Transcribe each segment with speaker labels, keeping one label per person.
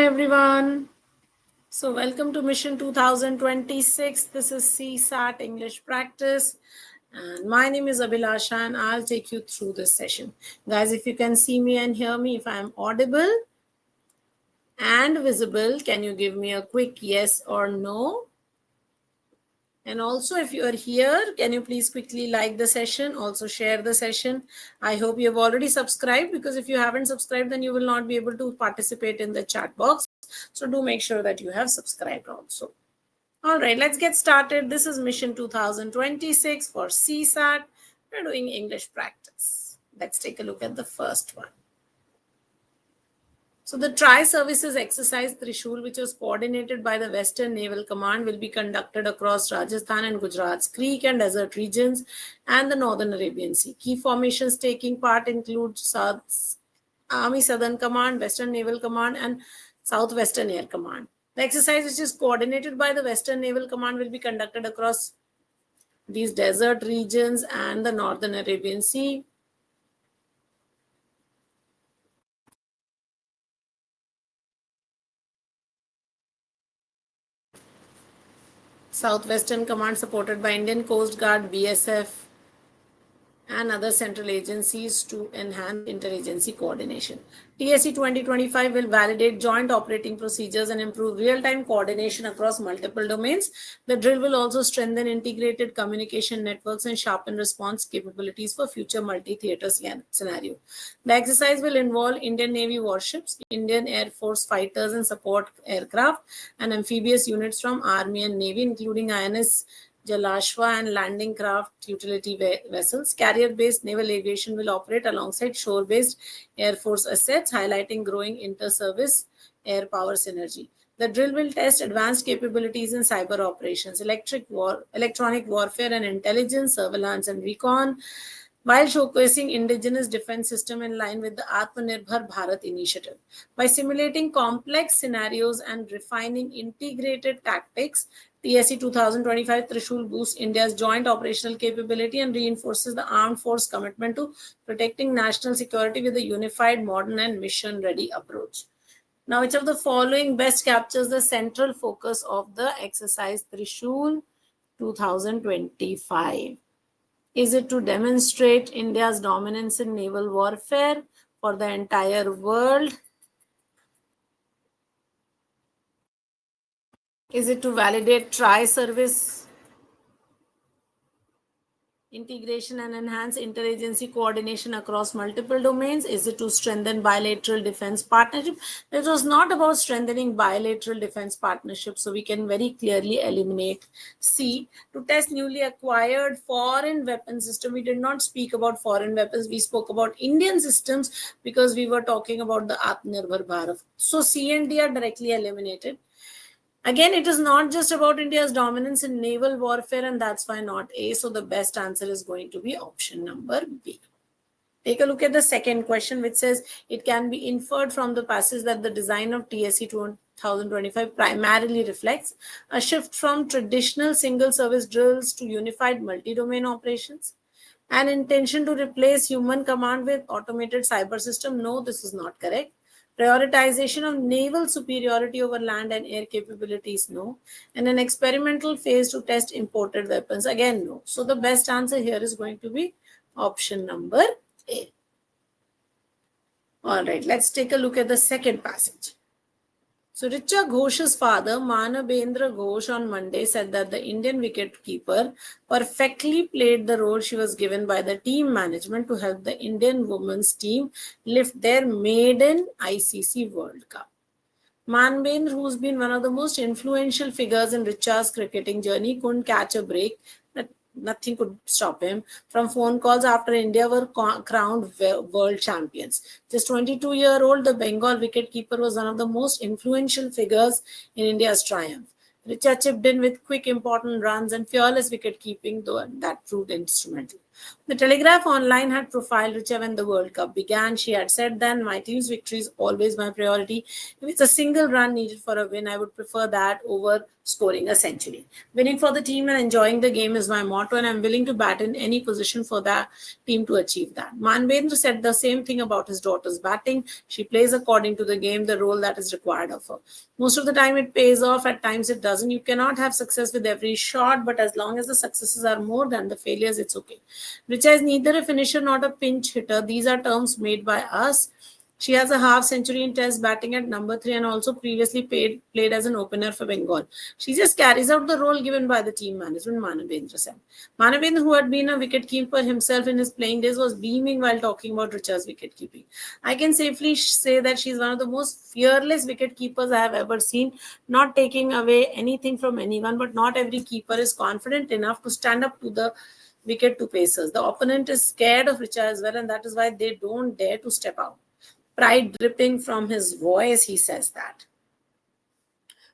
Speaker 1: Hi everyone. So welcome to Mission 2026. This is CSAT English Practice. And my name is Abhilasha and I'll take you through this session. Guys, if you can see me and hear me, if I'm audible and visible, can you give me a quick yes or no? And also, if you are here, can you please quickly like the session, also share the session. I hope you have already subscribed, because if you haven't subscribed, then you will not be able to participate in the chat box. So do make sure that you have subscribed also. All right, let's get started. This is Mission 2026 for CSAT. We're doing English practice. Let's take a look at the first one. So the Tri-Services Exercise Trishul, which was coordinated by the Western Naval Command, will be conducted across Rajasthan and Gujarat's creek and desert regions and the Northern Arabian Sea. Key formations taking part include Army Southern Command, Western Naval Command, and Southwestern Air Command. The exercise, which is coordinated by the Western Naval Command, will be conducted across these desert regions and the Northern Arabian Sea. Southwestern Command, supported by Indian Coast Guard, BSF, and other central agencies to enhance interagency coordination. TSE 2025 will validate joint operating procedures and improve real-time coordination across multiple domains. The drill will also strengthen integrated communication networks and sharpen response capabilities for future multi-theater scenario. The exercise will involve Indian Navy warships, Indian Air Force fighters and support aircraft, and amphibious units from Army and Navy, including INS Jalashwa and landing craft utility vessels. Carrier-based naval aviation will operate alongside shore-based Air Force assets, highlighting growing inter-service air power synergy. The drill will test advanced capabilities in cyber operations, electronic warfare and intelligence, surveillance and recon, while showcasing indigenous defense system in line with the Atmanirbhar Bharat initiative. By simulating complex scenarios and refining integrated tactics, TSE 2025 Trishul boosts India's joint operational capability and reinforces the armed force commitment to protecting national security with a unified, modern and mission-ready approach. Now, which of the following best captures the central focus of the exercise Trishul 2025? Is it to demonstrate India's dominance in naval warfare for the entire world? Is it to validate tri-service integration and enhance interagency coordination across multiple domains? Is it to strengthen bilateral defense partnership? It was not about strengthening bilateral defense partnership, so we can very clearly eliminate C. To test newly acquired foreign weapon system. We did not speak about foreign weapons. We spoke about Indian systems because we were talking about the Atmanirbhar Bharat. So C and D are directly eliminated. Again, it is not just about India's dominance in naval warfare, and that's why not A. So the best answer is going to be option number B. Take a look at the second question, which says it can be inferred from the passage that the design of TSE 2025 primarily reflects a shift from traditional single service drills to unified multi-domain operations. An intention to replace human command with automated cyber system. No, this is not correct. Prioritization of naval superiority over land and air capabilities. No. And an experimental phase to test imported weapons. Again, no. So the best answer here is going to be option number A. All right, let's take a look at the second passage. So Richa Ghosh's father, Manabendra Ghosh, on Monday said that the Indian wicketkeeper perfectly played the role she was given by the team management to help the Indian women's team lift their maiden ICC World Cup. Manbendra, who's been one of the most influential figures in Richa's cricketing journey, couldn't catch a break. Nothing could stop him from phone calls after India were crowned world champions. Just 22-year-old, the Bengal wicketkeeper was one of the most influential figures in India's triumph. Richa chipped in with quick, important runs and fearless wicketkeeping, though that proved instrumental. The Telegraph Online had profiled Richa when the World Cup began. She had said then, my team's victory is always my priority. If it's a single run needed for a win, I would prefer that over scoring a century. Winning for the team and enjoying the game is my motto, and I'm willing to bat in any position for that team to achieve that. Manvendra said the same thing about his daughter's batting. She plays according to the game, the role that is required of her. Most of the time it pays off, at times it doesn't. You cannot have success with every shot, but as long as the successes are more than the failures, it's okay. Richa is neither a finisher nor a pinch hitter. These are terms made by us. She has a half century in test batting at number 3 and also previously played as an opener for Bengal. She just carries out the role given by the team management, Manavendra said. Manavendra, who had been a wicketkeeper himself in his playing days, was beaming while talking about Richa's wicketkeeping. I can safely say that she is one of the most fearless wicketkeepers I have ever seen, not taking away anything from anyone, but not every keeper is confident enough to stand up to the wicket to pacers. The opponent is scared of Richa as well, and that is why they don't dare to step out. Pride dripping from his voice, he says that.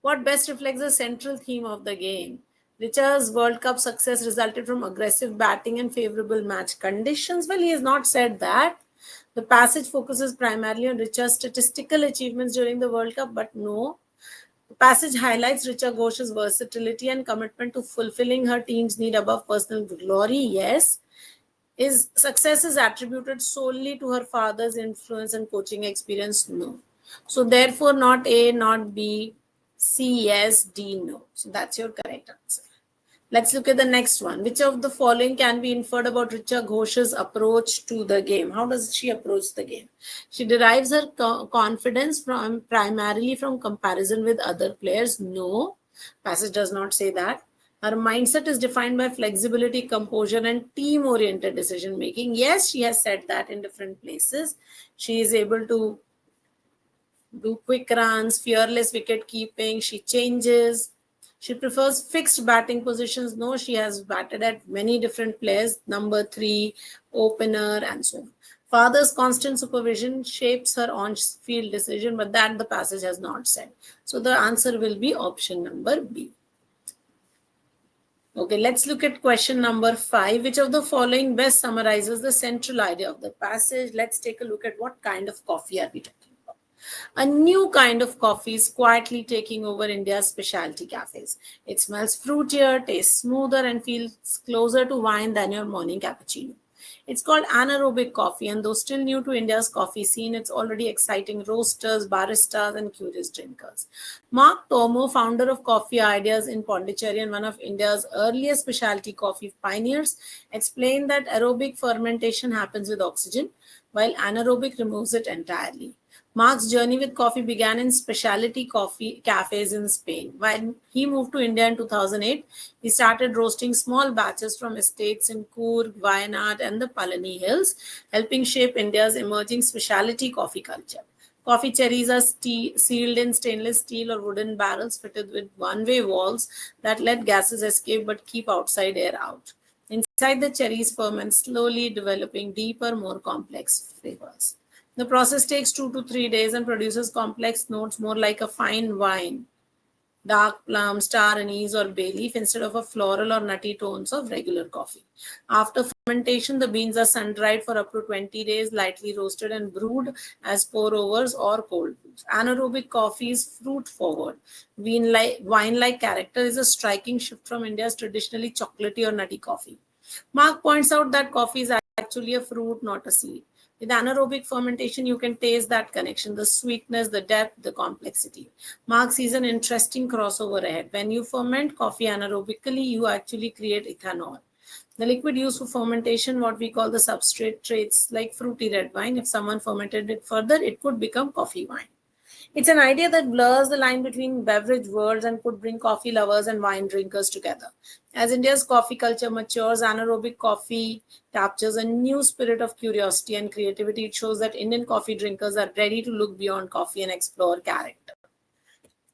Speaker 1: What best reflects the central theme of the game? Richa's World Cup success resulted from aggressive batting and favorable match conditions. Well, he has not said that. The passage focuses primarily on Richa's statistical achievements during the World Cup, but no. The passage highlights Richa Ghosh's versatility and commitment to fulfilling her team's need above personal glory. Yes. His success is attributed solely to her father's influence and coaching experience? No. So therefore, not A, not B, C, yes, D, no. So that's your correct answer. Let's look at the next one. Which of the following can be inferred about Richa Ghosh's approach to the game? How does she approach the game? She derives her confidence primarily from comparison with other players. No, passage does not say that. Her mindset is defined by flexibility, composure, and team-oriented decision-making. Yes, she has said that in different places. She is able to do quick runs, fearless wicket keeping. She changes. She prefers fixed batting positions. No, she has batted at many different players, number 3, opener, and so on. Father's constant supervision shapes her on-field decision, but that the passage has not said. So the answer will be option number B. Okay, let's look at question number 5. Which of the following best summarizes the central idea of the passage? Let's take a look at what kind of coffee are we talking about. A new kind of coffee is quietly taking over India's specialty cafes. It smells fruitier, tastes smoother, and feels closer to wine than your morning cappuccino. It's called anaerobic coffee, and though still new to India's coffee scene, it's already exciting roasters, baristas, and curious drinkers. Mark Tomo, founder of Coffee Ideas in Pondicherry and one of India's earliest specialty coffee pioneers, explained that aerobic fermentation happens with oxygen, while anaerobic removes it entirely. Mark's journey with coffee began in specialty coffee cafes in Spain. When he moved to India in 2008, he started roasting small batches from estates in Coorg, Wayanad, and the Palani Hills, helping shape India's emerging specialty coffee culture. Coffee cherries are sealed in stainless steel or wooden barrels fitted with one-way walls that let gases escape but keep outside air out. Inside, the cherries ferment slowly, developing deeper, more complex flavors. The process takes 2 to 3 days and produces complex notes more like a fine wine, dark plum, star anise, or bay leaf instead of a floral or nutty tones of regular coffee. After fermentation, the beans are sun-dried for up to 20 days, lightly roasted and brewed as pour-overs or cold brews. Anaerobic coffee is fruit-forward. Wine-like character is a striking shift from India's traditionally chocolatey or nutty coffee. Mark points out that coffee is actually a fruit, not a seed. With anaerobic fermentation, you can taste that connection, the sweetness, the depth, the complexity. Mark sees an interesting crossover ahead. When you ferment coffee anaerobically, you actually create ethanol. The liquid used for fermentation, what we call the substrate traits, like fruity red wine. If someone fermented it further, it could become coffee wine. It's an idea that blurs the line between beverage worlds and could bring coffee lovers and wine drinkers together. As India's coffee culture matures, anaerobic coffee captures a new spirit of curiosity and creativity. It shows that Indian coffee drinkers are ready to look beyond coffee and explore character.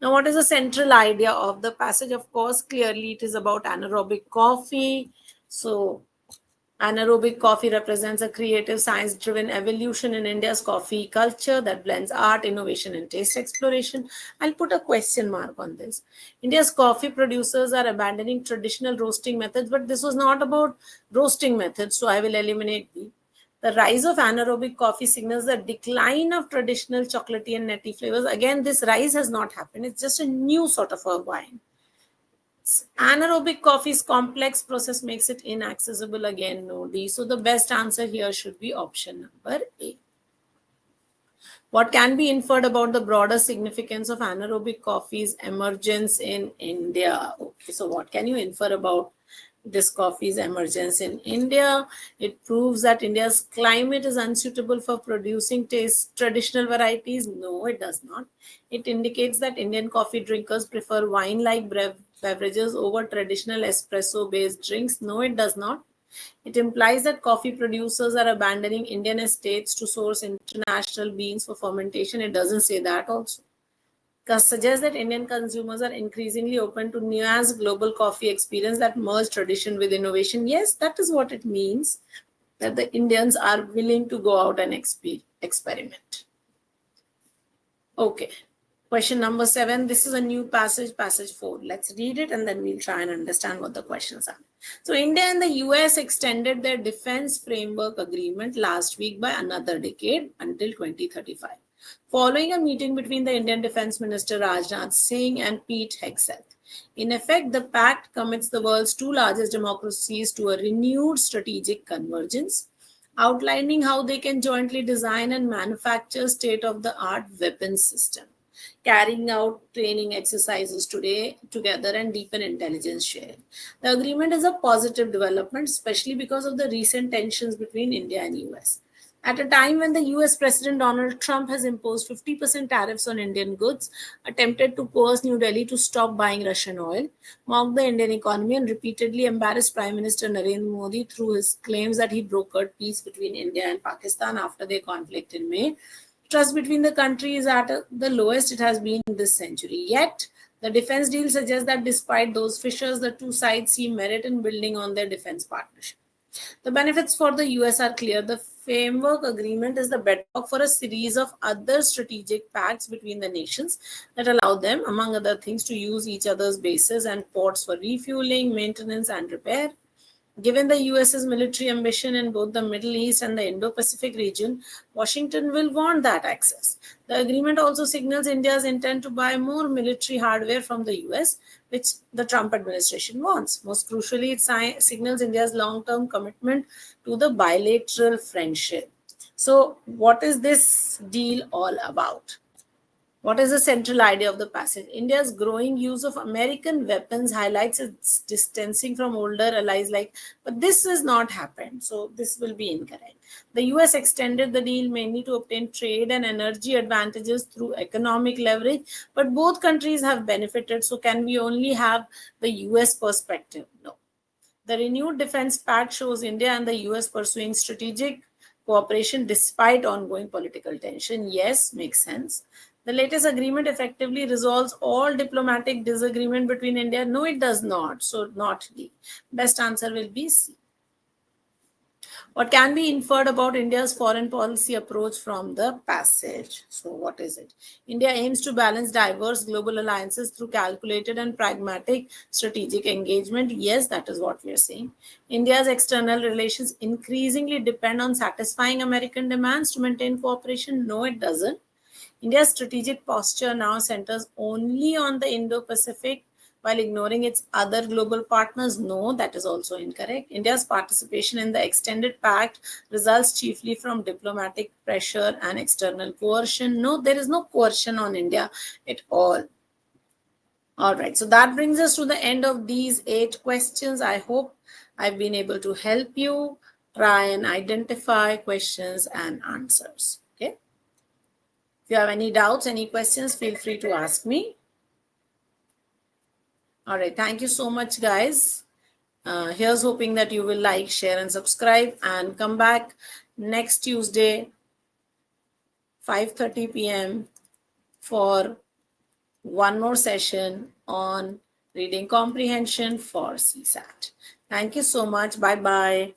Speaker 1: Now, what is the central idea of the passage? Of course, clearly it is about anaerobic coffee. So, Anaerobic coffee represents a creative, science-driven evolution in India's coffee culture that blends art, innovation, and taste exploration. I'll put a question mark on this. India's coffee producers are abandoning traditional roasting methods, but this was not about roasting methods, so I will eliminate B. The rise of anaerobic coffee signals the decline of traditional chocolatey and nutty flavors. Again, this rise has not happened. It's just a new sort of a wine. Anaerobic coffee's complex process makes it inaccessible. Again, no D. So the best answer here should be option number A. What can be inferred about the broader significance of anaerobic coffee's emergence in India? Okay, so what can you infer about this coffee's emergence in India? It proves that India's climate is unsuitable for producing traditional varieties. No, it does not. It indicates that Indian coffee drinkers prefer wine-like beverages over traditional espresso-based drinks. No, it does not. It implies that coffee producers are abandoning Indian estates to source international beans for fermentation. It doesn't say that also. Suggests that Indian consumers are increasingly open to nuanced global coffee experience that merge tradition with innovation. Yes, that is what it means, that the Indians are willing to go out and experiment. Okay. Question number 7. This is a new passage, passage 4. Let's read it and then we'll try and understand what the questions are. So India and the US extended their defense framework agreement last week by another decade until 2035. Following a meeting between the Indian Defense Minister Rajnath Singh and Pete Hegseth. In effect, the pact commits the world's two largest democracies to a renewed strategic convergence, outlining how they can jointly design and manufacture state-of-the-art weapons system, carrying out training exercises together and deepen intelligence sharing. The agreement is a positive development, especially because of the recent tensions between India and US. At a time when the US President Donald Trump has imposed 50% tariffs on Indian goods, attempted to coerce New Delhi to stop buying Russian oil, mocked the Indian economy, and repeatedly embarrassed Prime Minister Narendra Modi through his claims that he brokered peace between India and Pakistan after their conflict in May, trust between the countries is at the lowest it has been this century. Yet, the defense deal suggests that despite those fissures, the two sides see merit in building on their defense partnership. The benefits for the US are clear. The framework agreement is the bedrock for a series of other strategic pacts between the nations that allow them, among other things, to use each other's bases and ports for refueling, maintenance, and repair. Given the US's military ambition in both the Middle East and the Indo-Pacific region, Washington will want that access. The agreement also signals India's intent to buy more military hardware from the US, which the Trump administration wants. Most crucially, it signals India's long-term commitment to the bilateral friendship. So, what is this deal all about? What is the central idea of the passage? India's growing use of American weapons highlights its distancing from older allies but this has not happened, so this will be incorrect. The US extended the deal mainly to obtain trade and energy advantages through economic leverage, but both countries have benefited, so can we only have the US perspective? No. The renewed defense pact shows India and the US pursuing strategic cooperation despite ongoing political tension. Yes, makes sense. The latest agreement effectively resolves all diplomatic disagreement between India. No, it does not. So not D. Best answer will be C. What can be inferred about India's foreign policy approach from the passage? So what is it? India aims to balance diverse global alliances through calculated and pragmatic strategic engagement. Yes, that is what we are saying. India's external relations increasingly depend on satisfying American demands to maintain cooperation. No, it doesn't. India's strategic posture now centers only on the Indo-Pacific while ignoring its other global partners. No, that is also incorrect. India's participation in the extended pact results chiefly from diplomatic pressure and external coercion. No, there is no coercion on India at all. All right, so that brings us to the end of these 8 questions. I hope I've been able to help you try and identify questions and answers. Okay. If you have any doubts, any questions, feel free to ask me. All right. Thank you so much, guys. Here's hoping that you will like, share, and subscribe, and come back next Tuesday, 5:30 p.m. for one more session on reading comprehension for CSAT. Thank you so much. Bye-bye.